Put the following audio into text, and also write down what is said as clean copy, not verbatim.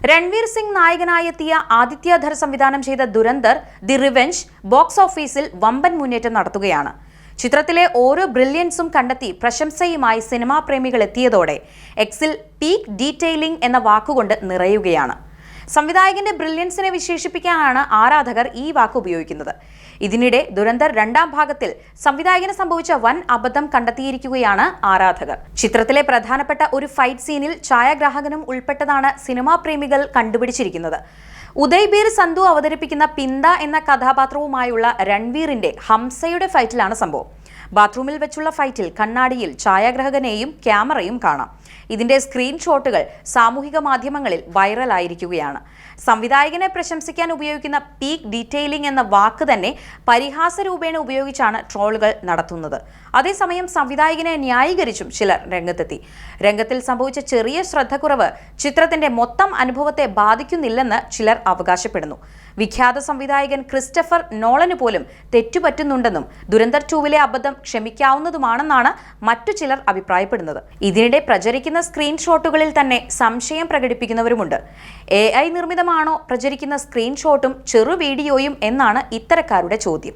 രൺവീർ സിംഗ് നായകനായെത്തിയ ആദിത്യധർ സംവിധാനം ചെയ്ത Dhurandhar the revenge box ഓഫീസിൽ വമ്പൻ മുന്നേറ്റം നടത്തുകയാണ്. ചിത്രത്തിലെ ഓരോ ബ്രില്യൻസും കണ്ടെത്തി പ്രശംസയുമായി സിനിമാ പ്രേമികൾ എത്തിയതോടെ എക്സിൽ പീക്ക് ഡീറ്റെയിലിംഗ് എന്ന വാക്കുകൊണ്ട് നിറയുകയാണ്. സംവിധായകന്റെ ബ്രില്യൻസിനെ വിശേഷിപ്പിക്കാനാണ് ആരാധകർ ഈ വാക്ക് ഉപയോഗിക്കുന്നത്. ഇതിനിടെ ദുരന്തർ രണ്ടാം ഭാഗത്തിൽ സംവിധായകന് സംഭവിച്ച വൻ അബദ്ധം കണ്ടെത്തിയിരിക്കുകയാണ് ആരാധകർ. ചിത്രത്തിലെ പ്രധാനപ്പെട്ട ഒരു ഫൈറ്റ് സീനിൽ ഛായാഗ്രാഹകനും ഉൾപ്പെട്ടതാണ് സിനിമാ പ്രേമികൾ കണ്ടുപിടിച്ചിരിക്കുന്നത്. ഉദയ്ബീർ സന്ധു അവതരിപ്പിക്കുന്ന പിന്ത എന്ന കഥാപാത്രവുമായുള്ള രൺവീറിന്റെ ഹംസയുടെ ഫൈറ്റിലാണ് സംഭവം. ബാത്റൂമിൽ വെച്ചുള്ള ഫൈറ്റിൽ കണ്ണാടിയിൽ ഛായാഗ്രാഹകനെയും ക്യാമറയും കാണാം. ഇതിന്റെ സ്ക്രീൻഷോട്ടുകൾ സാമൂഹിക മാധ്യമങ്ങളിൽ വൈറലായിരിക്കുകയാണ്. സംവിധായകനെ പ്രശംസിക്കാൻ ഉപയോഗിക്കുന്ന പീക്ക് ഡീറ്റെയിലിംഗ് എന്ന വാക്ക് തന്നെ പരിഹാസ രൂപേണ ഉപയോഗിച്ചാണ് ട്രോളുകൾ നടത്തുന്നത്. അതേസമയം സംവിധായകനെ ന്യായീകരിച്ചും ചിലർ രംഗത്തെത്തി. രംഗത്തിൽ സംഭവിച്ച ചെറിയ ശ്രദ്ധക്കുറവ് ചിത്രത്തിന്റെ മൊത്തം അനുഭവത്തെ ബാധിക്കുന്നില്ലെന്ന് ചിലർ അവകാശപ്പെടുന്നു. വിഖ്യാത സംവിധായകൻ ക്രിസ്റ്റഫർ നോളന് പോലും തെറ്റുപറ്റുന്നുണ്ടെന്നും ദുരന്തർ 2-ലെ അബദ്ധം ക്ഷമിക്കാവുന്നതുമാണെന്നാണ് മറ്റു ചിലർ അഭിപ്രായപ്പെടുന്നത്. ഇതിനിടെ പ്രചരിക്കുന്ന സ്ക്രീൻഷോട്ടുകളിൽ തന്നെ സംശയം പ്രകടിപ്പിക്കുന്നവരുമുണ്ട്. AI നിർമ്മിതമാണോ പ്രചരിക്കുന്ന സ്ക്രീൻഷോട്ടും ചെറു വീഡിയോയും എന്നാണ് ഇത്തരക്കാരുടെ ചോദ്യം.